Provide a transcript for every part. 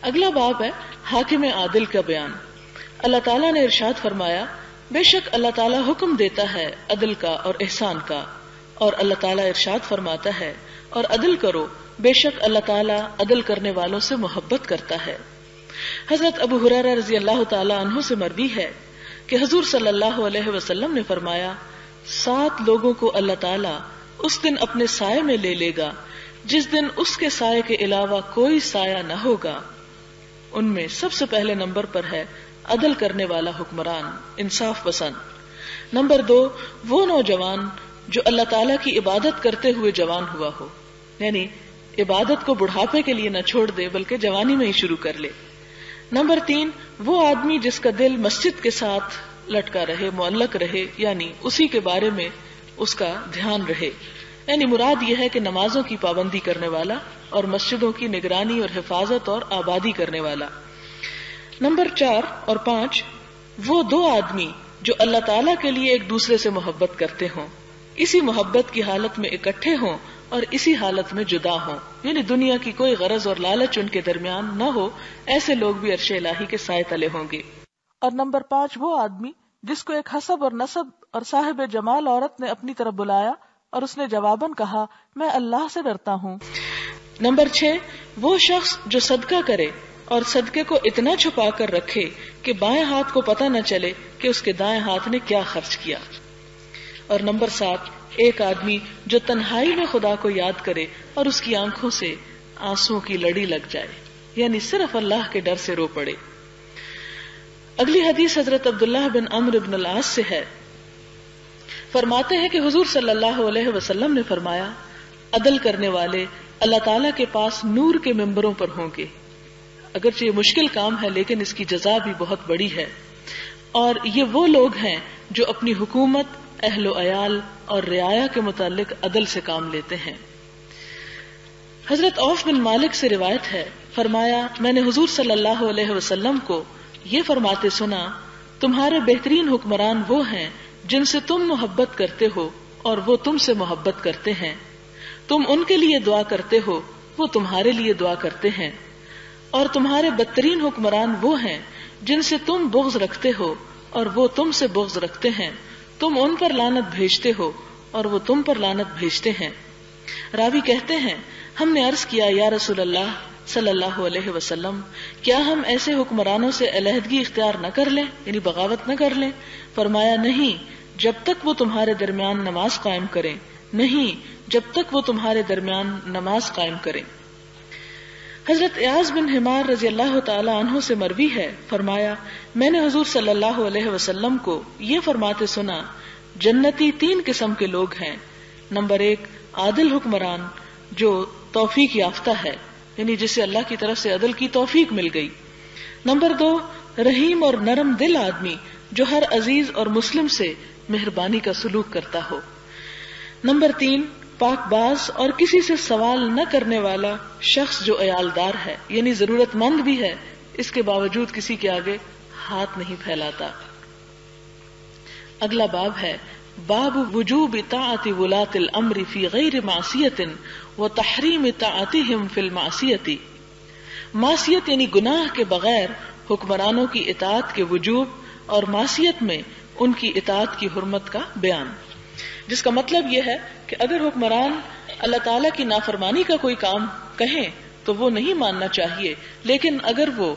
اگلا باب ہے حاکم عادل کا بیان. اللہ تعالیٰ نے ارشاد فرمایا بے شک اللہ تعالیٰ حکم دیتا ہے عدل کا اور احسان کا، اور اللہ تعالیٰ ارشاد فرماتا ہے اور عدل کرو، بے شک اللہ تعالیٰ عدل کرنے والوں سے محبت کرتا ہے. حضرت ابو ہریرہ رضی اللہ تعالی عنہ سے مروی ہے کہ حضور صلی اللہ علیہ وسلم نے فرمایا 7 لوگوں کو اللہ تعالیٰ اس دن اپنے سائے میں لے لے گا جس دن اس کے سائے کے علاوہ کوئی سایہ نہ ہوگا. ان میں سب سے پہلے نمبر پر ہے عدل کرنے والا حکمران، انصاف پسند. نمبر 2 وہ نوجوان جو اللہ تعالیٰ کی عبادت کرتے ہوئے جوان ہوا ہو، یعنی عبادت کو بڑھاپے کے لیے نہ چھوڑ دے بلکہ جوانی میں ہی شروع کر لے. نمبر 3 وہ آدمی جس کا دل مسجد کے ساتھ لٹکا رہے، معلق رہے، یعنی اسی کے بارے میں اس کا دھیان رہے، یعنی مراد یہ ہے کہ نمازوں کی پابندی کرنے والا اور مسجدوں کی نگرانی اور حفاظت اور آبادی کرنے والا. نمبر 4 اور 5 وہ 2 آدمی جو اللہ تعالیٰ کے لیے ایک دوسرے سے محبت کرتے ہوں، اسی محبت کی حالت میں اکٹھے ہوں اور اسی حالت میں جدا ہوں، یعنی دنیا کی کوئی غرض اور لالچ ان کے درمیان نہ ہو. ایسے لوگ بھی عرش الہی کے سائے تلے ہوں گے. اور نمبر 5 وہ آدمی جس کو ایک حسب اور نسب اور صاحب جمال عورت نے اپنی طرف بلایا اور اس نے جواباً کہا میں اللہ سے ڈرتا ہوں. نمبر 6 وہ شخص جو صدقہ کرے اور صدقے کو اتنا چھپا کر رکھے کہ بائیں ہاتھ کو پتہ نہ چلے کہ اس کے دائیں ہاتھ نے کیا خرچ کیا. اور نمبر 7 ایک آدمی جو تنہائی میں خدا کو یاد کرے اور اس کی آنکھوں سے آنسوں کی لڑی لگ جائے، یعنی صرف اللہ کے ڈر سے رو پڑے. اگلی حدیث حضرت عبداللہ بن عمرو بن العاص سے ہے. فرماتے ہیں کہ حضور صلی اللہ علیہ وسلم نے فرمایا عدل کرنے والے اللہ تعالیٰ کے پاس نور کے ممبروں پر ہوں گے. اگرچہ یہ مشکل کام ہے لیکن اس کی جزا بھی بہت بڑی ہے. اور یہ وہ لوگ ہیں جو اپنی حکومت، اہل و عیال اور رعایا کے متعلق عدل سے کام لیتے ہیں. حضرت عوف بن مالک سے روایت ہے، فرمایا میں نے حضور صلی اللہ علیہ وسلم کو یہ فرماتے سنا تمہارے بہترین حکمران وہ ہیں جن سے تم محبت کرتے ہو اور وہ تم سے محبت کرتے ہیں. تم ان کے لیے دعا کرتے ہو، وہ تمہارے لیے دعا کرتے ہیں. اور تمہارے بدترین حکمران وہ ہیں جن سے تم بغض رکھتے ہو اور وہ تم سے بغض رکھتے ہیں. تم ان پر لعنت بھیجتے ہو اور وہ تم پر لعنت بھیجتے ہیں. راوی کہتے ہیں ہم نے عرض کیا یا رسول اللہ صلی اللہ علیہ وسلم کیا ہم ایسے حکمرانوں سے علیحدگی اختیار نہ کر لیں، یعنی بغاوت نہ کر لیں؟ فرمایا نہیں جب تک وہ تمہارے درمیان نماز قائم کریں، نہیں جب تک وہ تمہارے درمیان نماز قائم کریں. حضرت ایاز بن حمار رضی اللہ تعالی عنہ سے مروی ہے، فرمایا میں نے حضور صلی اللہ علیہ وسلم کو یہ فرماتے سنا جنتی 3 قسم کے لوگ ہیں. نمبر 1 عادل حکمران جو توفیق یافتہ ہے، یعنی جسے اللہ کی طرف سے عدل کی توفیق مل گئی. نمبر 2 رحیم اور نرم دل آدمی جو ہر عزیز اور مسلم سے مہربانی کا سلوک کرتا ہو. نمبر 3 پاک باز اور کسی سے سوال نہ کرنے والا شخص جو عیالدار ہے، یعنی ضرورت مند بھی ہے اس کے باوجود کسی کے آگے ہاتھ نہیں پھیلاتا. اگلا باب ہے باب وجوب طاعت ولاة الامر فی غیر معصیت و تحریم طاعتهم فی المعصیت. معصیت یعنی گناہ کے بغیر حکمرانوں کی اطاعت کے وجوب اور معصیت میں ان کی اطاعت کی حرمت کا بیان، جس کا مطلب یہ ہے کہ اگر حکمران اللہ تعالیٰ کی نافرمانی کا کوئی کام کہیں تو وہ نہیں ماننا چاہیے، لیکن اگر وہ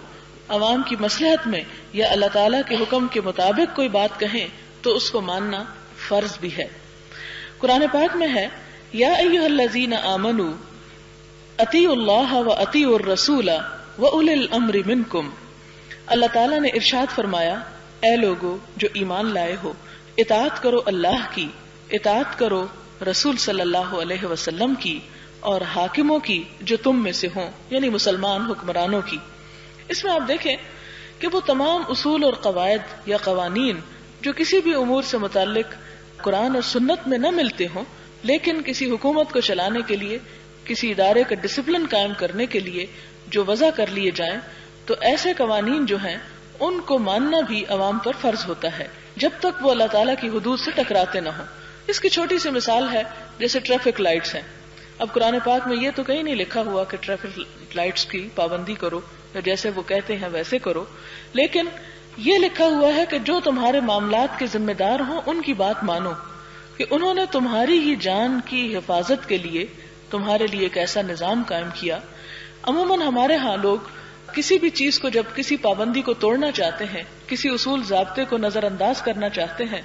عوام کی مصلحت میں یا اللہ تعالیٰ کے حکم کے مطابق کوئی بات کہیں تو اس کو ماننا فرض بھی ہے. قرآن پاک میں ہے یا ایھا الذین آمنوا اطیعوا اللہ و اطیعوا الرسول و اولی الامر منکم. اللہ تعالیٰ نے ارشاد فرمایا اے لوگو جو ایمان لائے ہو، اطاعت کرو اللہ کی، اطاعت کرو رسول صلی اللہ علیہ وسلم کی اور حاکموں کی جو تم میں سے ہوں، یعنی مسلمان حکمرانوں کی. اس میں آپ دیکھیں کہ وہ تمام اصول اور قواعد یا قوانین جو کسی بھی امور سے متعلق قرآن اور سنت میں نہ ملتے ہوں، لیکن کسی حکومت کو چلانے کے لیے، کسی ادارے کا ڈسپلن قائم کرنے کے لیے جو وضع کر لیے جائیں، تو ایسے قوانین جو ہیں ان کو ماننا بھی عوام پر فرض ہوتا ہے جب تک وہ اللہ تعالیٰ کی حدود سے ٹکراتے نہ ہوں. اس کی چھوٹی سی مثال ہے جیسے ٹریفک لائٹس ہیں. اب قرآن پاک میں یہ تو کہیں نہیں لکھا ہوا کہ ٹریفک لائٹس کی پابندی کرو جیسے وہ کہتے ہیں ویسے کرو، لیکن یہ لکھا ہوا ہے کہ جو تمہارے معاملات کے ذمہ دار ہوں ان کی بات مانو، کہ انہوں نے تمہاری ہی جان کی حفاظت کے لیے تمہارے لیے ایک ایسا نظام قائم کیا۔ عموماً ہمارے ہاں لوگ کسی بھی چیز کو، جب کسی پابندی کو توڑنا چاہتے ہیں، کسی اصول ضابطے کو نظر انداز کرنا چاہتے ہیں،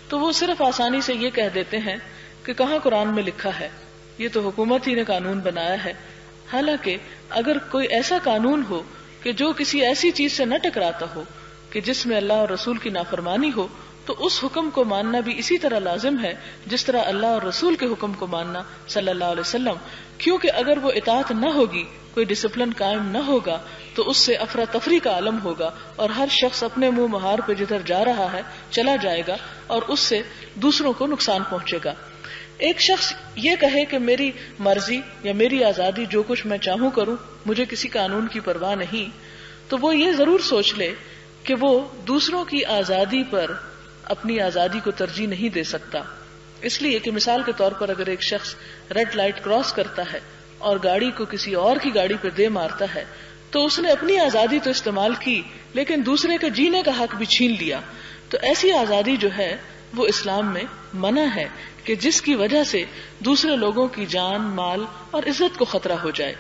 تو وہ صرف آسانی سے یہ کہہ دیتے ہیں کہ کہاں قرآن میں لکھا ہے، یہ تو حکومت ہی نے قانون بنایا ہے۔ حالانکہ اگر کوئی ایسا قانون ہو کہ جو کسی ایسی چیز سے نہ ٹکراتا ہو کہ جس میں اللہ اور رسول کی نافرمانی ہو، تو اس حکم کو ماننا بھی اسی طرح لازم ہے جس طرح اللہ اور رسول کے حکم کو ماننا صلی اللہ علیہ وسلم، کیونکہ اگر وہ اطاعت نہ ہوگی، کوئی ڈسپلن قائم نہ ہوگا، تو اس سے افراتفری کا عالم ہوگا اور ہر شخص اپنے منہ مہار پہ جدھر جا رہا ہے چلا جائے گا اور اس سے دوسروں کو نقصان پہنچے گا۔ ایک شخص یہ کہے کہ میری مرضی یا میری آزادی، جو کچھ میں چاہوں کروں، مجھے کسی قانون کی پرواہ نہیں، تو وہ یہ ضرور سوچ لے کہ وہ دوسروں کی آزادی پر اپنی آزادی کو ترجیح نہیں دے سکتا۔ اس لیے کہ مثال کے طور پر اگر ایک شخص ریڈ لائٹ کراس کرتا ہے اور گاڑی کو کسی اور کی گاڑی پہ دے مارتا ہے، تو اس نے اپنی آزادی تو استعمال کی لیکن دوسرے کے جینے کا حق بھی چھین لیا۔ تو ایسی آزادی جو ہے وہ اسلام میں منع ہے کہ جس کی وجہ سے دوسرے لوگوں کی جان، مال اور عزت کو خطرہ ہو جائے۔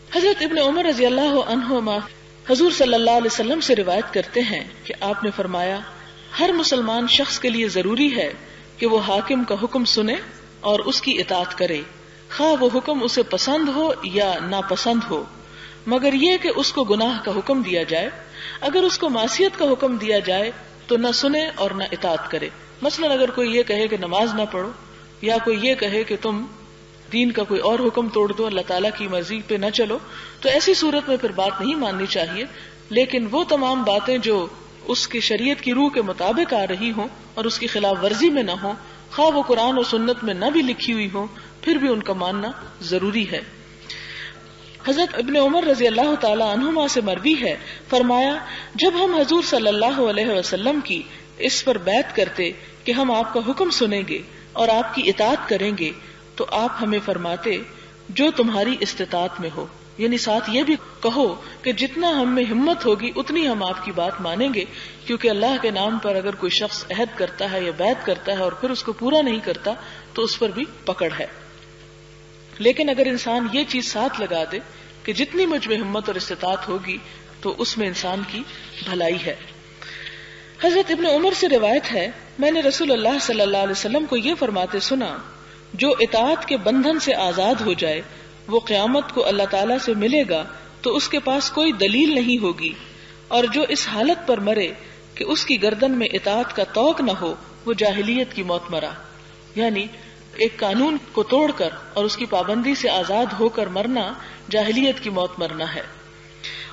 حضرت ابن عمر رضی اللہ عنہما حضور صلی اللہ علیہ وسلم سے روایت کرتے ہیں کہ آپ نے فرمایا، ہر مسلمان شخص کے لیے ضروری ہے کہ وہ حاکم کا حکم سنے اور اس کی اطاعت کرے، خواہ وہ حکم اسے پسند ہو یا ناپسند ہو، مگر یہ کہ اس کو گناہ کا حکم دیا جائے۔ اگر اس کو معصیت کا حکم دیا جائے تو نہ سنے اور نہ اطاعت کرے۔ مثلا اگر کوئی یہ کہے کہ نماز نہ پڑھو، یا کوئی یہ کہے کہ تم دین کا کوئی اور حکم توڑ دو، اللہ تعالیٰ کی مرضی پہ نہ چلو، تو ایسی صورت میں پھر بات نہیں ماننی چاہیے، لیکن وہ تمام باتیں جو اس کی شریعت کی روح کے مطابق آ رہی ہوں اور اس کی خلاف ورزی میں نہ ہوں، خواہ وہ قرآن اور سنت میں نہ بھی لکھی ہوئی ہوں، پھر بھی ان کا ماننا ضروری ہے۔ حضرت ابن عمر رضی اللہ تعالی عنہما سے مروی ہے، فرمایا، جب ہم حضور صلی اللہ علیہ وسلم کی اس پر بیعت کرتے کہ ہم آپ کا حکم سنیں گے اور آپ کی اطاعت کریں گے، تو آپ ہمیں فرماتے جو تمہاری استطاعت میں ہو، یعنی ساتھ یہ بھی کہو کہ جتنا ہم میں ہمت ہوگی اتنی ہم آپ کی بات مانیں گے، کیونکہ اللہ کے نام پر اگر کوئی شخص عہد کرتا ہے یا بیعت کرتا ہے اور پھر اس کو پورا نہیں کرتا تو اس پر بھی پکڑ ہے۔ لیکن اگر انسان یہ چیز ساتھ لگا دے کہ جتنی مجھ میں ہمت اور استطاعت ہوگی تو اس میں انسان کی بھلائی ہے۔ حضرت ابن عمر سے روایت ہے، میں نے رسول اللہ صلی اللہ علیہ وسلم کو یہ فرماتے سنا، جو اطاعت کے بندھن سے آزاد ہو جائے وہ قیامت کو اللہ تعالیٰ سے ملے گا تو اس کے پاس کوئی دلیل نہیں ہوگی، اور جو اس حالت پر مرے کہ اس کی گردن میں اطاعت کا توق نہ ہو وہ جاہلیت کی موت مرا، یعنی ایک قانون کو توڑ کر اور اس کی پابندی سے آزاد ہو کر مرنا جاہلیت کی موت مرنا ہے۔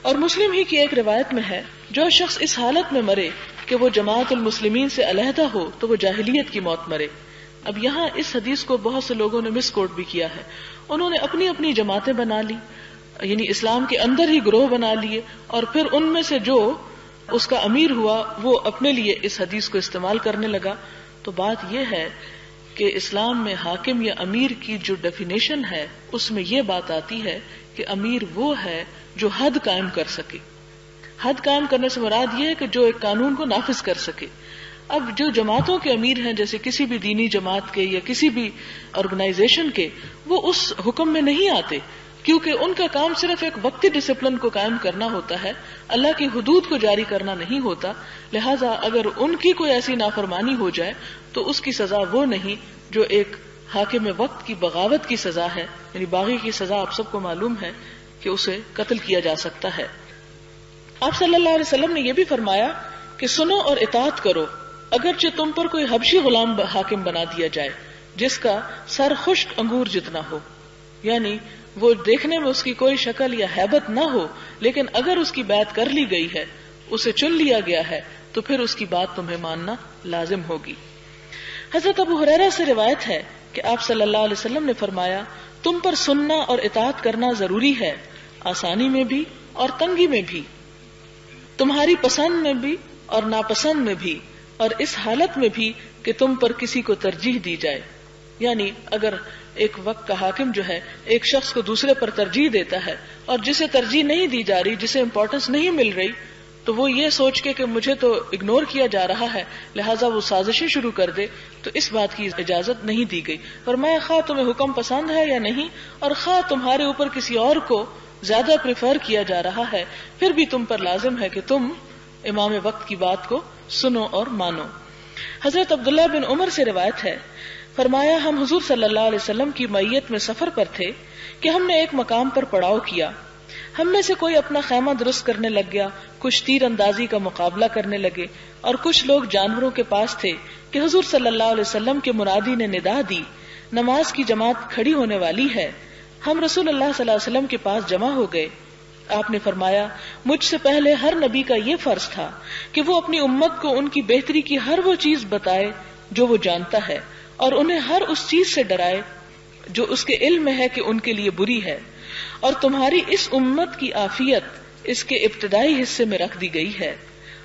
اور مسلم ہی کی ایک روایت میں ہے، جو شخص اس حالت میں مرے کہ وہ جماعت المسلمین سے علیحدہ ہو تو وہ جاہلیت کی موت مرے۔ اب یہاں اس حدیث کو بہت سے لوگوں نے مس کوٹ بھی کیا ہے، انہوں نے اپنی اپنی جماعتیں بنا لی، یعنی اسلام کے اندر ہی گروہ بنا لیے، اور پھر ان میں سے جو اس کا امیر ہوا وہ اپنے لیے اس حدیث کو استعمال کرنے لگا۔ تو بات یہ ہے کہ اسلام میں حاکم یا امیر کی جو ڈیفینیشن ہے اس میں یہ بات آتی ہے کہ امیر وہ ہے جو حد قائم کر سکے۔ حد قائم کرنے سے مراد یہ ہے کہ جو ایک قانون کو نافذ کر سکے۔ اب جو جماعتوں کے امیر ہیں، جیسے کسی بھی دینی جماعت کے یا کسی بھی آرگنائزیشن کے، وہ اس حکم میں نہیں آتے، کیونکہ ان کا کام صرف ایک وقتی ڈسپلن کو قائم کرنا ہوتا ہے، اللہ کی حدود کو جاری کرنا نہیں ہوتا۔ لہٰذا اگر ان کی کوئی ایسی نافرمانی ہو جائے تو اس کی سزا وہ نہیں جو ایک حاکم وقت کی بغاوت کی سزا ہے، یعنی باغی کی سزا آپ سب کو معلوم ہے کہ اسے قتل کیا جا سکتا ہے۔ آپ صلی اللہ علیہ وسلم نے یہ بھی فرمایا کہ سنو اور اطاعت کرو، اگرچہ تم پر کوئی حبشی غلام حاکم بنا دیا جائے جس کا سر خشک انگور جتنا ہو، یعنی وہ دیکھنے میں اس کی کوئی شکل یا ہیبت نہ ہو، لیکن اگر اس کی بیعت کر لی گئی ہے، اسے چن لیا گیا ہے، تو پھر اس کی بات تمہیں ماننا لازم ہوگی۔ حضرت ابو ہریرہ سے روایت ہے کہ آپ صلی اللہ علیہ وسلم نے فرمایا، تم پر سننا اور اطاعت کرنا ضروری ہے، آسانی میں بھی اور تنگی میں بھی، تمہاری پسند میں بھی اور ناپسند میں بھی، اور اس حالت میں بھی کہ تم پر کسی کو ترجیح دی جائے۔ یعنی اگر ایک وقت کا حاکم جو ہے ایک شخص کو دوسرے پر ترجیح دیتا ہے اور جسے ترجیح نہیں دی جا رہی، جسے امپورٹنس نہیں مل رہی، تو وہ یہ سوچ کے کہ مجھے تو اگنور کیا جا رہا ہے لہٰذا وہ سازشیں شروع کر دے، تو اس بات کی اجازت نہیں دی گئی۔ فرمایا خواہ تمہیں حکم پسند ہے یا نہیں، اور خواہ تمہارے اوپر کسی اور کو زیادہ پریفر کیا جا رہا ہے، پھر بھی تم پر لازم ہے کہ تم امام وقت کی بات کو سنو اور مانو۔ حضرت عبداللہ بن عمر سے روایت ہے، فرمایا ہم حضور صلی اللہ علیہ وسلم کی معیت میں سفر پر تھے کہ ہم نے ایک مقام پر پڑاؤ کیا، ہم میں سے کوئی اپنا خیمہ درست کرنے لگ گیا، کچھ تیر اندازی کا مقابلہ کرنے لگے، اور کچھ لوگ جانوروں کے پاس تھے کہ حضور صلی اللہ علیہ وسلم کے منادی نے ندا دی، نماز کی جماعت کھڑی ہونے والی ہے۔ ہم رسول اللہ صلی اللہ علیہ وسلم کے پاس جمع ہو گئے۔ آپ نے فرمایا مجھ سے پہلے ہر نبی کا یہ فرض تھا کہ وہ اپنی امت کو ان کی بہتری کی ہر وہ چیز بتائے جو وہ جانتا ہے، اور انہیں ہر اس چیز سے ڈرائے جو اس کے علم میں ہے کہ ان کے لیے بری ہے، اور تمہاری اس امت کی عافیت اس کے ابتدائی حصے میں رکھ دی گئی ہے،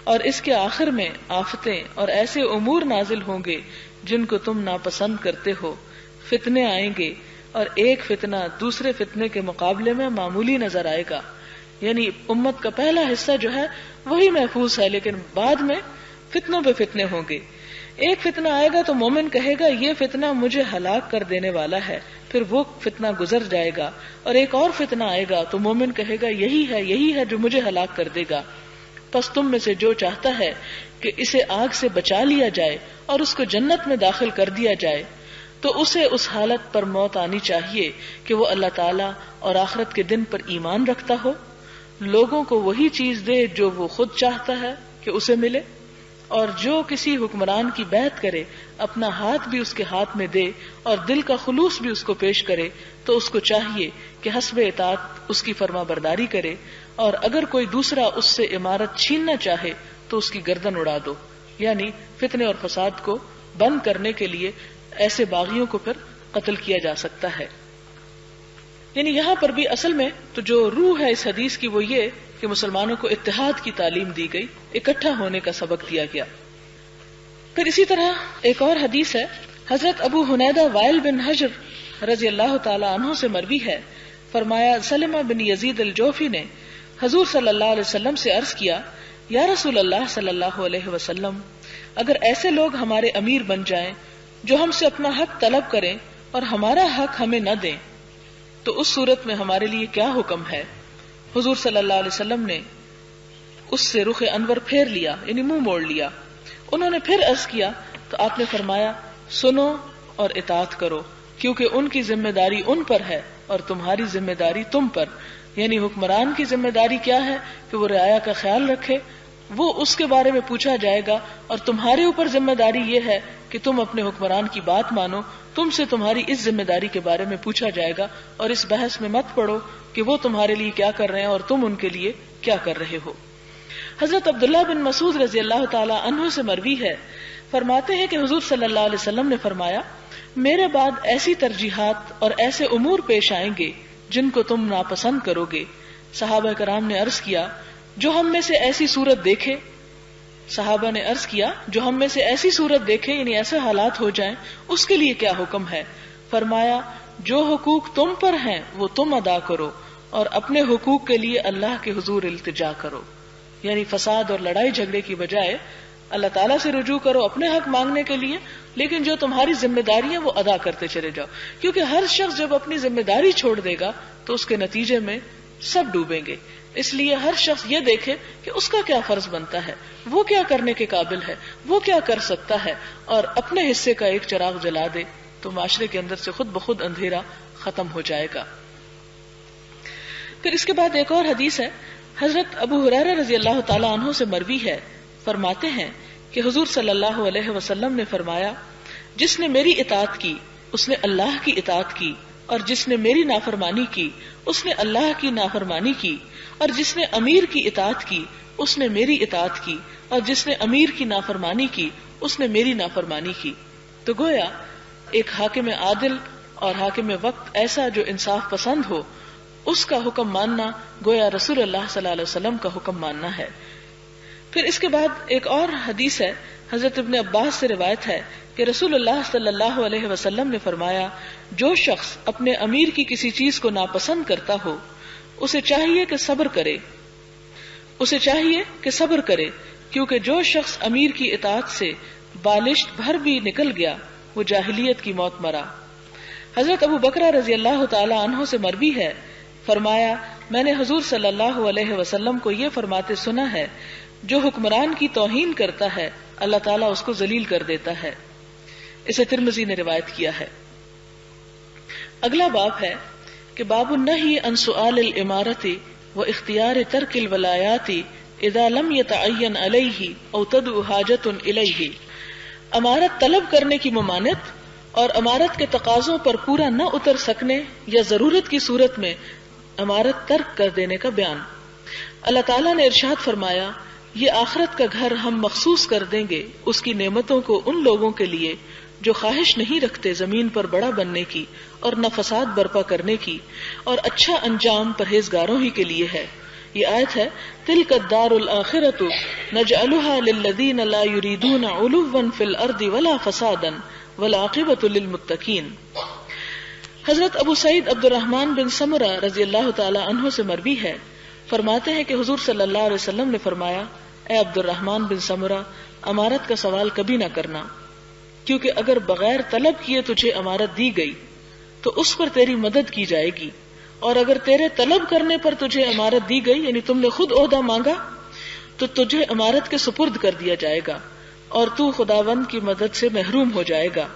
اور اس کے آخر میں آفتیں اور ایسے امور نازل ہوں گے جن کو تم ناپسند کرتے ہو، فتنے آئیں گے اور ایک فتنہ دوسرے فتنے کے مقابلے میں معمولی نظر آئے گا۔ یعنی امت کا پہلا حصہ جو ہے وہی محفوظ ہے، لیکن بعد میں فتنوں پہ فتنے ہوں گے۔ ایک فتنہ آئے گا تو مومن کہے گا یہ فتنہ مجھے ہلاک کر دینے والا ہے، پھر وہ فتنہ گزر جائے گا، اور ایک اور فتنہ آئے گا تو مومن کہے گا یہی ہے جو مجھے ہلاک کر دے گا۔ پس تم میں سے جو چاہتا ہے کہ اسے آگ سے بچا لیا جائے اور اس کو جنت میں داخل کر دیا جائے، تو اسے اس حالت پر موت آنی چاہیے کہ وہ اللہ تعالی اور آخرت کے دن پر ایمان رکھتا ہو، لوگوں کو وہی چیز دے جو وہ خود چاہتا ہے کہ اسے ملے، اور جو کسی حکمران کی بیعت کرے اپنا ہاتھ بھی اس کے ہاتھ میں دے اور دل کا خلوص بھی اس کو پیش کرے، تو اس کو چاہیے کہ حسب اطاعت اس کی فرما برداری کرے، اور اگر کوئی دوسرا اس سے امارت چھیننا چاہے تو اس کی گردن اڑا دو۔ یعنی فتنے اور فساد کو بند کرنے کے لیے ایسے باغیوں کو پھر قتل کیا جا سکتا ہے۔ یعنی یہاں پر بھی اصل میں تو جو روح ہے اس حدیث کی وہ یہ کہ مسلمانوں کو اتحاد کی تعلیم دی گئی، اکٹھا ہونے کا سبق دیا گیا۔ پھر اسی طرح ایک اور حدیث ہے، حضرت ابو حنیدہ وائل بن حجر رضی اللہ تعالی عنہ سے مروی ہے، فرمایا سلمہ بن یزید الجوفی نے حضور صلی اللہ علیہ وسلم سے عرض کیا، یا رسول اللہ صلی اللہ علیہ وسلم، اگر ایسے لوگ ہمارے امیر بن جائیں جو ہم سے اپنا حق طلب کریں اور ہمارا حق ہمیں نہ دیں، تو اس صورت میں ہمارے لیے کیا حکم ہے؟ حضور صلی اللہ علیہ وسلم نے اس سے رخ انور پھیر لیا، یعنی منہ موڑ لیا۔ انہوں نے پھر عرض کیا تو آپ نے فرمایا سنو اور اطاعت کرو، کیونکہ ان کی ذمہ داری ان پر ہے اور تمہاری ذمہ داری تم پر۔ یعنی حکمران کی ذمہ داری کیا ہے کہ وہ رعایا کا خیال رکھے، وہ اس کے بارے میں پوچھا جائے گا، اور تمہارے اوپر ذمہ داری یہ ہے کہ تم اپنے حکمران کی بات مانو، تم سے تمہاری اس ذمہ داری کے بارے میں پوچھا جائے گا، اور اس بحث میں مت پڑو کہ وہ تمہارے لیے کیا کر رہے ہیں اور تم ان کے لیے کیا کر رہے ہو۔ حضرت عبداللہ بن مسعود رضی اللہ تعالی عنہ سے مروی ہے، فرماتے ہیں کہ حضور صلی اللہ علیہ وسلم نے فرمایا میرے بعد ایسی ترجیحات اور ایسے امور پیش آئیں گے جن کو تم ناپسند کرو گے۔ صحابہ کرام نے عرض کیا جو ہم میں سے ایسی صورت دیکھے، صحابہ نے عرض کیا جو ہم میں سے ایسی صورت دیکھے، یعنی ایسے حالات ہو جائیں، اس کے لیے کیا حکم ہے؟ فرمایا جو حقوق تم پر ہیں وہ تم ادا کرو، اور اپنے حقوق کے لیے اللہ کے حضور التجا کرو۔ یعنی فساد اور لڑائی جھگڑے کی بجائے اللہ تعالیٰ سے رجوع کرو اپنے حق مانگنے کے لیے، لیکن جو تمہاری ذمہ داری ہے وہ ادا کرتے چلے جاؤ، کیونکہ ہر شخص جب اپنی ذمہ داری چھوڑ دے گا تو اس کے نتیجے میں سب ڈوبیں گے۔ اس لیے ہر شخص یہ دیکھے کہ اس کا کیا فرض بنتا ہے، وہ کیا کرنے کے قابل ہے، وہ کیا کر سکتا ہے، اور اپنے حصے کا ایک چراغ جلا دے تو معاشرے کے اندر سے خود بخود اندھیرا ختم ہو جائے گا۔ پھر اس کے بعد ایک اور حدیث ہے، حضرت ابو ہریرہ رضی اللہ تعالی عنہ سے مروی ہے، فرماتے ہیں کہ حضور صلی اللہ علیہ وسلم نے فرمایا جس نے میری اطاعت کی اس نے اللہ کی اطاعت کی، اور جس نے میری نافرمانی کی اس نے اللہ کی نافرمانی کی، اور جس نے امیر کی اطاعت کی اس نے میری اطاعت کی، اور جس نے امیر کی نافرمانی کی اس نے میری نافرمانی کی۔ تو گویا ایک حاکم عادل اور حاکم وقت ایسا جو انصاف پسند ہو، اس کا حکم ماننا گویا رسول اللہ صلی اللہ علیہ وسلم کا حکم ماننا ہے۔ پھر اس کے بعد ایک اور حدیث ہے، حضرت ابن عباس سے روایت ہے کہ رسول اللہ صلی اللہ علیہ وسلم نے فرمایا، جو شخص اپنے امیر کی کسی چیز کو ناپسند کرتا ہو اسے چاہیے کہ صبر کرے، کیونکہ جو شخص امیر کی اطاعت سے بالشت بھر بھی نکل گیا وہ جاہلیت کی موت مرا۔ حضرت ابو بکرہ رضی اللہ تعالی عنہ سے مروی ہے، فرمایا میں نے حضور صلی اللہ علیہ وسلم کو یہ فرماتے سنا ہے، جو حکمران کی توہین کرتا ہے اللہ تعالیٰ اس کو ذلیل کر دیتا ہے۔ اسے ترمذی نے روایت کیا ہے۔ اگلا باب ہے کہ باب النہی عن سؤال الامارۃ واختیار ترک الولایات اذا لم يتعین علیہ او تدعو حاجۃ الیہ، امارت طلب کرنے کی ممانعت اور امارت کے تقاضوں پر پورا نہ اتر سکنے یا ضرورت کی صورت میں امارت ترک کر دینے کا بیان۔ اللہ تعالیٰ نے ارشاد فرمایا، یہ آخرت کا گھر ہم مخصوص کر دیں گے اس کی نعمتوں کو ان لوگوں کے لیے جو خواہش نہیں رکھتے زمین پر بڑا بننے کی اور نہ فساد برپا کرنے کی، اور اچھا انجام پرہیزگاروں ہی کے لیے ہے۔ یہ آیت ہے، تلک الدار الآخرۃ نجعلها للذین لا یریدون علوا فی الارض ولا فسادا والعاقبۃ للمتقین۔ حضرت ابو سعید عبد الرحمن بن سمرہ رضی اللہ تعالی عنہ سے مروی ہے، فرماتے ہیں کہ حضور صلی اللہ علیہ وسلم نے فرمایا، اے عبد الرحمن بن سمرہ، امارت کا سوال کبھی نہ کرنا، کیونکہ اگر بغیر طلب کیے تجھے امارت دی گئی تو اس پر تیری مدد کی جائے گی، اور اگر تیرے طلب کرنے پر تجھے امارت دی گئی یعنی تم نے خود عہدہ مانگا تو تجھے امارت کے سپرد کر دیا جائے گا اور تو خداوند کی مدد سے محروم ہو جائے گا۔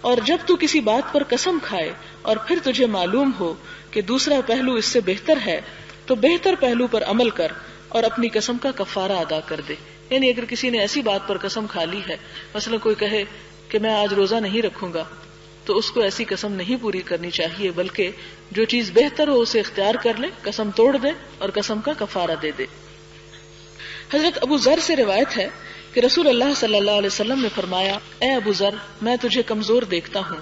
اور جب تو کسی بات پر قسم کھائے اور پھر تجھے معلوم ہو کہ دوسرا پہلو اس سے بہتر ہے تو بہتر پہلو پر عمل کر اور اپنی قسم کا کفارہ ادا کر دے۔ یعنی اگر کسی نے ایسی بات پر قسم کھا لی ہے، مثلا کوئی کہے کہ میں آج روزہ نہیں رکھوں گا، تو اس کو ایسی قسم نہیں پوری کرنی چاہیے، بلکہ جو چیز بہتر ہو اسے اختیار کر لے، قسم توڑ دے اور قسم کا کفارہ دے دے۔ حضرت ابو ذر سے روایت ہے کہ رسول اللہ صلی اللہ علیہ وسلم نے فرمایا، اے ابو ذر، میں تجھے کمزور دیکھتا ہوں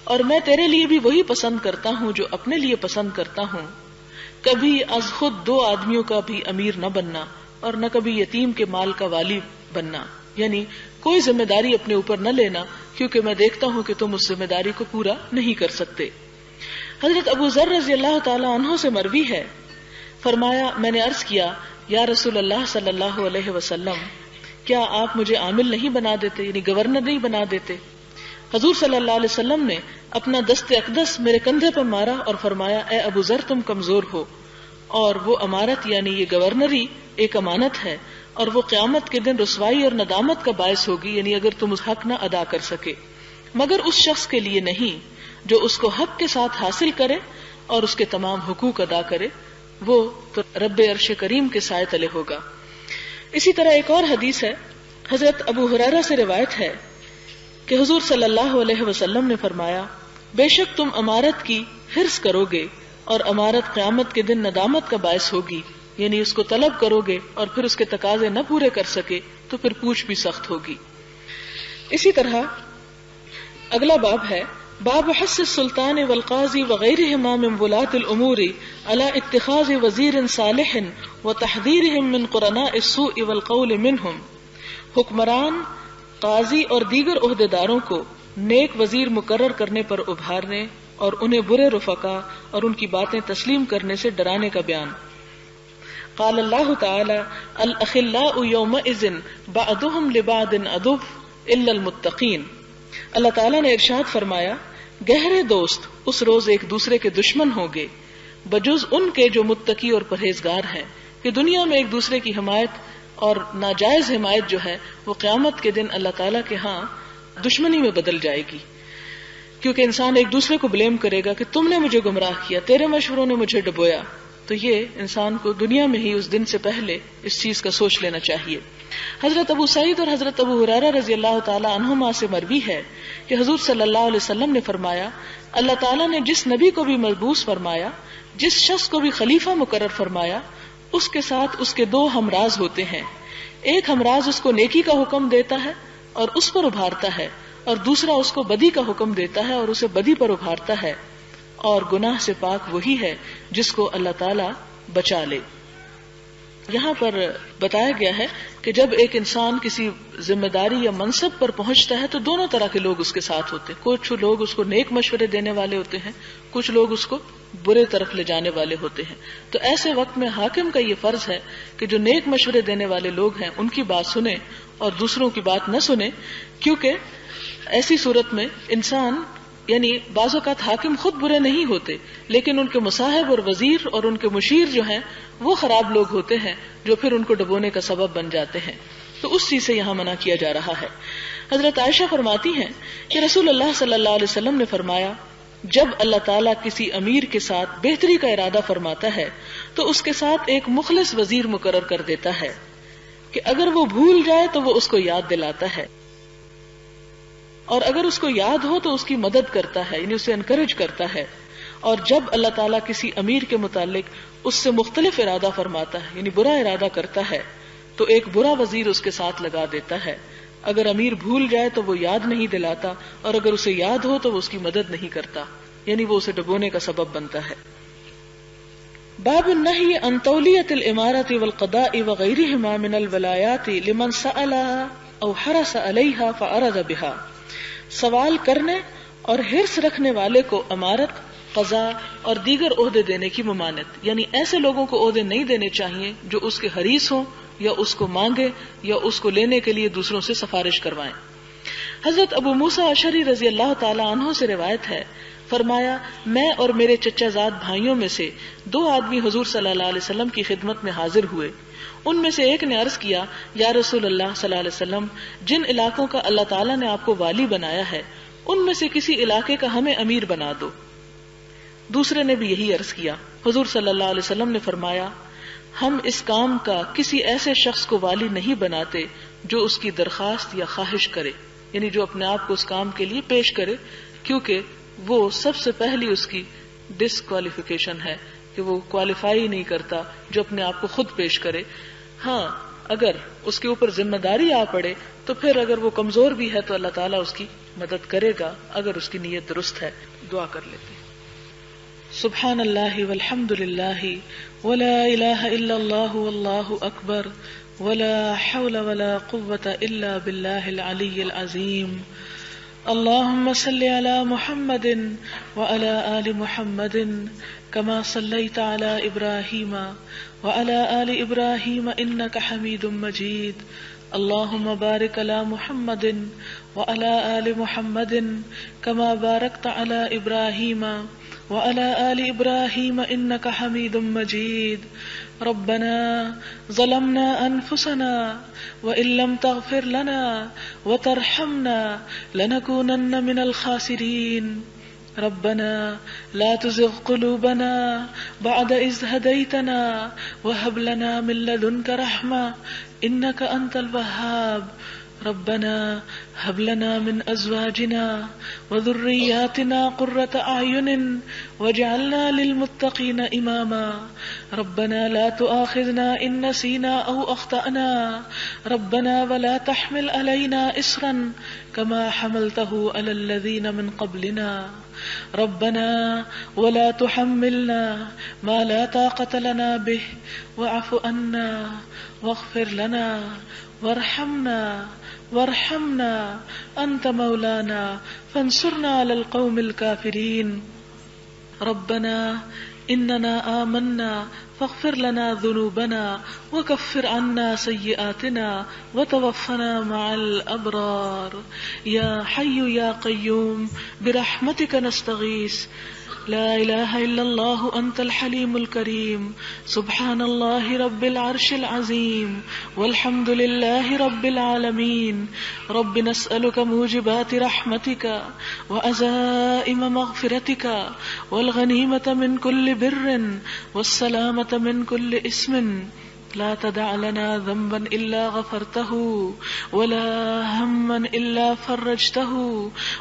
اور میں تیرے لیے بھی وہی پسند کرتا ہوں جو اپنے لیے پسند کرتا ہوں، کبھی از خود 2 آدمیوں کا بھی امیر نہ بننا اور نہ کبھی یتیم کے مال کا والی بننا، یعنی کوئی ذمہ داری اپنے اوپر نہ لینا، کیونکہ میں دیکھتا ہوں کہ تم اس ذمہ داری کو پورا نہیں کر سکتے۔ حضرت ابو ذر رضی اللہ تعالی عنہ سے مروی ہے، فرمایا میں نے عرض کیا، یا رسول اللہ صلی اللہ علیہ وسلم، کیا آپ مجھے عامل نہیں بنا دیتے، یعنی گورنر نہیں بنا دیتے؟ حضور صلی اللہ علیہ وسلم نے اپنا دست اقدس میرے کندھے پر مارا اور فرمایا، اے ابو ذر، تم کمزور ہو، اور وہ امارت یعنی یہ گورنری ایک امانت ہے، اور وہ قیامت کے دن رسوائی اور ندامت کا باعث ہوگی، یعنی اگر تم اس حق نہ ادا کر سکے، مگر اس شخص کے لیے نہیں جو اس کو حق کے ساتھ حاصل کرے اور اس کے تمام حقوق ادا کرے، وہ تو رب عرش کریم کے سائے تلے ہوگا۔ اسی طرح ایک اور حدیث ہے، حضرت ابو ہریرہ سے روایت ہے کہ حضور صلی اللہ علیہ وسلم نے فرمایا، بے شک تم امارت کی حرص کرو گے اور امارت قیامت کے دن ندامت کا باعث ہوگی، یعنی اس کو طلب کرو گے اور پھر اس کے تقاضے نہ پورے کر سکے تو پھر پوچھ بھی سخت ہوگی۔ اسی طرح اگلا باب ہے، باب حث السلطان والقاضی وغیرہما من ولاة الامور علی اتخاذ وزیر صالح وتحذیرہم من قرناء السوء والقول منہم، حکمران، قاضی اور دیگر عہدیداروں کو نیک وزیر مقرر کرنے پر ابھارنے اور انہیں برے رفقا اور ان کی باتیں تسلیم کرنے سے ڈرانے کا بیان۔ قال اللہ تعالی الاخلاء یومئذ بعضهم لبعض عدو الا المتقین، اللہ تعالیٰ نے ارشاد فرمایا، گہرے دوست اس روز ایک دوسرے کے دشمن ہوں گے بجز ان کے جو متقی اور پرہیزگار ہیں، کہ دنیا میں ایک دوسرے کی حمایت اور ناجائز حمایت جو ہے وہ قیامت کے دن اللہ تعالیٰ کے ہاں دشمنی میں بدل جائے گی، کیونکہ انسان ایک دوسرے کو بلیم کرے گا کہ تم نے مجھے گمراہ کیا، تیرے مشوروں نے مجھے ڈبویا، تو یہ انسان کو دنیا میں ہی اس دن سے پہلے اس چیز کا سوچ لینا چاہیے۔ حضرت ابو سعید اور حضرت ابو ہریرہ رضی اللہ تعالی عنہما سے مروی ہے کہ حضور صلی اللہ علیہ وسلم نے فرمایا، اللہ تعالیٰ نے جس نبی کو بھی مبعوث فرمایا، جس شخص کو بھی خلیفہ مقرر فرمایا، اس کے ساتھ اس کے 2 ہمراز ہوتے ہیں، ایک ہمراز اس کو نیکی کا حکم دیتا ہے اور اس پر ابھارتا ہے، اور دوسرا اس کو بدی کا حکم دیتا ہے اور اسے بدی پر ابھارتا ہے، اور گناہ سے پاک وہی ہے جس کو اللہ تعالیٰ بچا لے۔ یہاں پر بتایا گیا ہے کہ جب ایک انسان کسی ذمہ داری یا منصب پر پہنچتا ہے تو دونوں طرح کے لوگ اس کے ساتھ ہوتے ہیں. کچھ لوگ اس کو نیک مشورے دینے والے ہوتے ہیں, کچھ لوگ اس کو برے طرف لے جانے والے ہوتے ہیں. تو ایسے وقت میں حاکم کا یہ فرض ہے کہ جو نیک مشورے دینے والے لوگ ہیں ان کی بات سنیں اور دوسروں کی بات نہ سنیں, کیونکہ ایسی صورت میں انسان یعنی بعض اوقات حاکم خود برے نہیں ہوتے لیکن ان کے مصاحب اور وزیر اور ان کے مشیر جو ہیں وہ خراب لوگ ہوتے ہیں جو پھر ان کو ڈبونے کا سبب بن جاتے ہیں. تو اس چیز سے یہاں منع کیا جا رہا ہے. حضرت عائشہ فرماتی ہیں کہ رسول اللہ صلی اللہ علیہ وسلم نے فرمایا, جب اللہ تعالیٰ کسی امیر کے ساتھ بہتری کا ارادہ فرماتا ہے تو اس کے ساتھ ایک مخلص وزیر مقرر کر دیتا ہے کہ اگر وہ بھول جائے تو وہ اس کو یاد دلاتا ہے, اور اگر اس کو یاد ہو تو اس کی مدد کرتا ہے, یعنی اسے انکریج کرتا ہے. اور جب اللہ تعالیٰ کسی امیر کے متعلق اس سے مختلف ارادہ فرماتا ہے, یعنی برا ارادہ کرتا ہے, تو ایک برا وزیر اس کے ساتھ لگا دیتا ہے. اگر امیر بھول جائے تو وہ یاد نہیں دلاتا, اور اگر اسے یاد ہو تو وہ اس کی مدد نہیں کرتا, یعنی وہ اسے ڈبونے کا سبب بنتا ہے. باب النہی عن تولیۃ الامارۃ والقضاء وغیرہما من الولایات لمن سألها او حرص علیہا فعرض بها. سوال کرنے اور حرص رکھنے والے کو امارت, قضاء اور دیگر عہدے دینے کی ممانعت, یعنی ایسے لوگوں کو عہدے نہیں دینے چاہیے جو اس کے حریص ہوں یا اس کو مانگے یا اس کو لینے کے لیے دوسروں سے سفارش کروائیں. حضرت ابو موسیٰ اشعری رضی اللہ تعالی عنہ سے روایت ہے, فرمایا میں اور میرے چچا زاد بھائیوں میں سے 2 آدمی حضور صلی اللہ علیہ وسلم کی خدمت میں حاضر ہوئے. ان میں سے ایک نے عرض کیا, یا رسول اللہ صلی اللہ علیہ وسلم, جن علاقوں کا اللہ تعالیٰ نے آپ کو والی بنایا ہے ان میں سے کسی علاقے کا ہمیں امیر بنا دو. دوسرے نے بھی یہی عرض کیا. حضور صلی اللہ علیہ وسلم نے فرمایا, ہم اس کام کا کسی ایسے شخص کو والی نہیں بناتے جو اس کی درخواست یا خواہش کرے, یعنی جو اپنے آپ کو اس کام کے لیے پیش کرے, کیونکہ وہ سب سے پہلی اس کی ڈسکوالیفیکیشن ہے کہ وہ کوالیفائی نہیں کرتا جو اپنے آپ کو خود پیش کرے. ہاں اگر اس کے اوپر ذمہ داری آ پڑے تو پھر اگر وہ کمزور بھی ہے تو اللہ تعالیٰ اس کی مدد کرے گا اگر اس کی نیت درست ہے. دعا کر لیتے ہیں. سبحان اللہ والحمد للہ ولا الہ الا اللہ واللہ اکبر ولا حول ولا قوة الا باللہ العلی العظیم. اللهم صل على محمد وعلى آل محمد كما صليت على إبراهيم وعلى آل إبراهيم إنك حميد مجيد. اللهم بارك على محمد وعلى آل محمد كما باركت على إبراهيم وعلى آل إبراهيم إنك حميد مجيد. ربنا ظلمنا أنفسنا وإن لم تغفر لنا وترحمنا لنكونن من الخاسرين. ربنا لا تزغ قلوبنا بعد إذ هديتنا وهب لنا من لدنك رحمة إنك أنت الوهاب. ربنا هب لنا من أزواجنا وذرياتنا قرة أعين واجعلنا للمتقين إماما. ربنا لا تؤاخذنا إن نسينا أو أخطأنا. ربنا ولا تحمل علينا إصرا كما حملته على الذين من قبلنا. ربنا ولا تحملنا ما لا طاقة لنا به واعف عنا واغفر لنا وارحمنا أنت مولانا فانصرنا على القوم الكافرين. ربنا إننا آمنا فاغفر لنا ذنوبنا وكفر عنا سيئاتنا وتوفنا مع الأبرار. يا حي يا قيوم برحمتك نستغيث. لا إله إلا الله أنت الحليم الكريم. سبحان الله رب العرش العظيم والحمد لله رب العالمين. رب نسألك موجبات رحمتك وعزائم مغفرتك والغنيمة من كل بر والسلامة من كل اسم. لا تدع لنا ذنبا إلا غفرته ولا هما إلا فرجته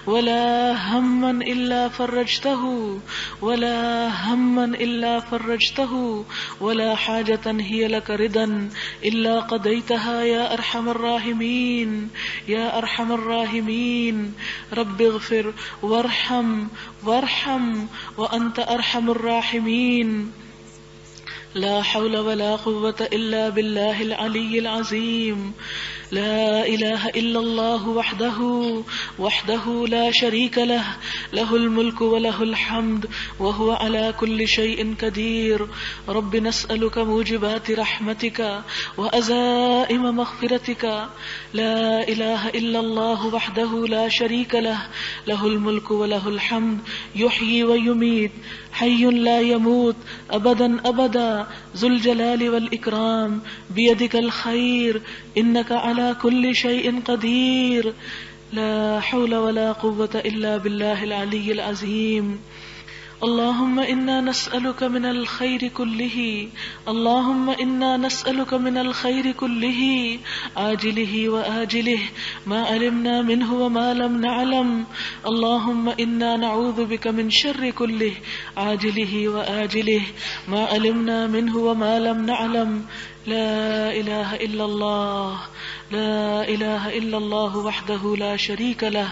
ولا هما إلا فرجته ولا هما إلا فرجته ولا حاجة هي لك رضا إلا قضيتها يا أرحم الراحمين يا أرحم الراحمين. رب اغفر وارحم وأنت أرحم الراحمين. لا حول ولا قوة إلا بالله العلي العظيم. لا إله إلا الله وحده لا شريك له، له الملك وله الحمد وهو على كل شيء قدير. رب نسألك موجبات رحمتك وأزائم مغفرتك. لا إله إلا الله وحده لا شريك له، له الملك وله الحمد يحيي ويميت، حي لا يموت أبدا أبدا، ذو الجلال والإكرام، بيدك الخير إنك على كل شيء قدير. لا حول ولا قوة إلا بالله العلي العظيم. اللهم إنا نسألك من الخير كله، اللهم إنا نسألك من الخير كله عاجله وآجله ما علمنا منه وما لم نعلم. اللهم إنا نعوذ بك من شر كله عاجله وآجله ما علمنا منه وما لم نعلم. لا إله إلا الله، لا إله إلا الله وحده لا شريك له.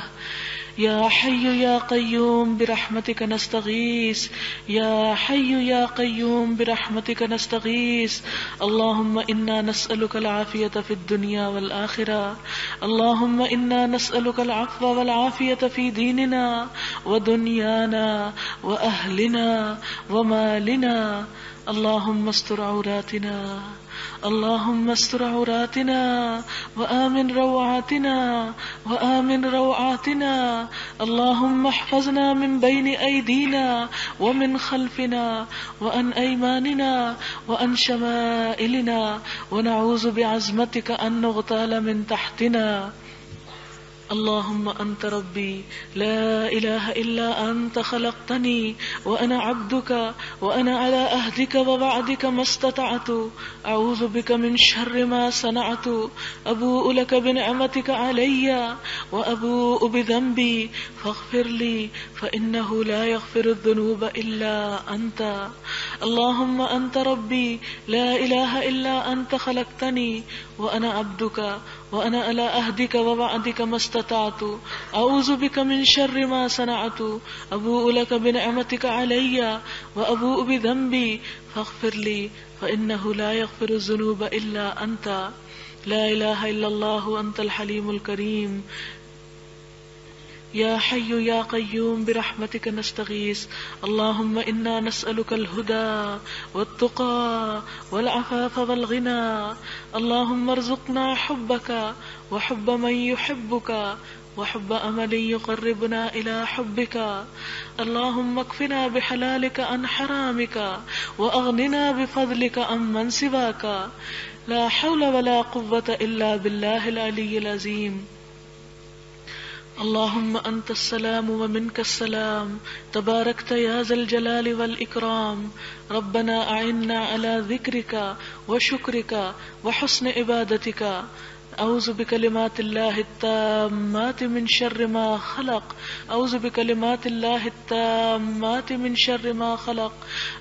يا حي يا قيوم برحمتك نستغيث، يا حي يا قيوم برحمتك نستغيث. اللهم إنا نسألك العافية في الدنيا والآخرة، اللهم إنا نسألك العفو والعافية في ديننا ودنيانا وأهلنا ومالنا. اللهم استر عوراتنا، اللهم استر عوراتنا وآمن روعاتنا وآمن روعاتنا. اللهم احفظنا من بين أيدينا ومن خلفنا وعن أيماننا وعن شمائلنا، ونعوذ بعظمتك أن نغتال من تحتنا. اللهم أنت ربي لا إله إلا أنت، خلقتني وأنا عبدك وأنا على عهدك ووعدك ما استطعت، أعوذ بك من شر ما صنعت، أبوء لك بنعمتك علي وأبوء بذنبي فاغفر لي فإنه لا يغفر الذنوب إلا أنت. اللهم أنت ربي لا إله إلا أنت، خلقتني وأنا عبدك وأنا على عهدك ووعدك ما استطعت، أعوذ بك من شر ما صنعت، أبوء لك بنعمتك علي وأبوء بذنبي فاغفر لي فإنه لا يغفر الذنوب إلا أنت. لا إله إلا الله وأنت الحليم الكريم. يا حي يا قيوم برحمتك نستغيث. اللهم إنا نسألك الهدى والتقى والعفاف والغنى. اللهم ارزقنا حبك وحب من يحبك وحب أمل يقربنا إلى حبك. اللهم اكفنا بحلالك عن حرامك وأغننا بفضلك عن من سواك. لا حول ولا قوة إلا بالله العلي العظيم. اللهم أنت السلام ومنك السلام، تباركت يا ذا الجلال والإكرام. ربنا أعنا على ذكرك وشكرك وحسن عبادتك. أعوذ بكلمات الله التامات من شر ما خلق، أعوذ بكلمات الله التامات من شر ما خلق،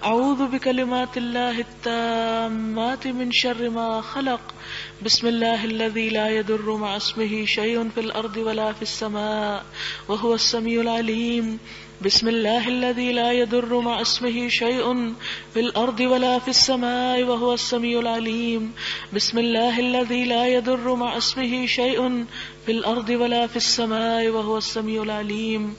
أعوذ بكلمات الله التامات من شر ما خلق. بسم الله الذي لا يضر مع اسمه شيء في الأرض ولا في السماء وهو السميع العليم. بسم الله الذي لا يضر مع اسمه شيء في الأرض ولا في السماء وهو السميع العليم. بسم الله الذي لا يضر مع اسمه شيء في الأرض ولا في السماء وهو السميع العليم.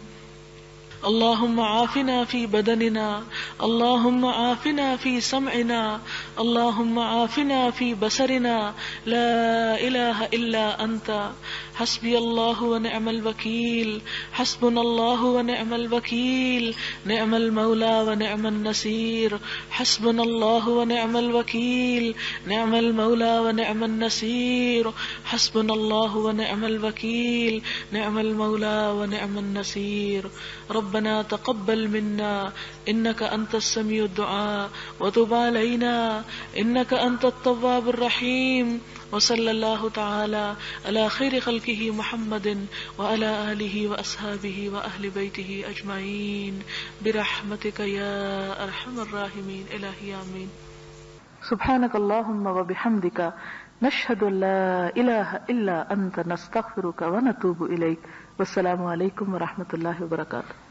اللهم عافنا في بدننا، اللهم عافنا في سمعنا، اللهم عافنا في بصرنا. لا إله إلا أنت. حسبي الله ونعم الوكيل، حسبنا الله ونعم الوكيل، نعم المولى ونعم النصير. حسبنا الله ونعم الوكيل، نعم المولى ونعم النصير. حسبنا الله ونعم الوكيل، نعم المولى ونعم النصير. ربنا تقبل منا إنك أنت السميع الدعاء، وتب علينا إنك أنت التواب الرحيم. وصلى الله تعالى على خير خلقه محمد وعلى آله وأصحابه وأهل بيته أجمعين برحمتك يا أرحم الراحمين. إلهي آمين. سبحانك اللهم وبحمدك نشهد أن لا إله إلا أنت، نستغفرك ونتوب إليك. والسلام عليكم ورحمة الله وبركاته.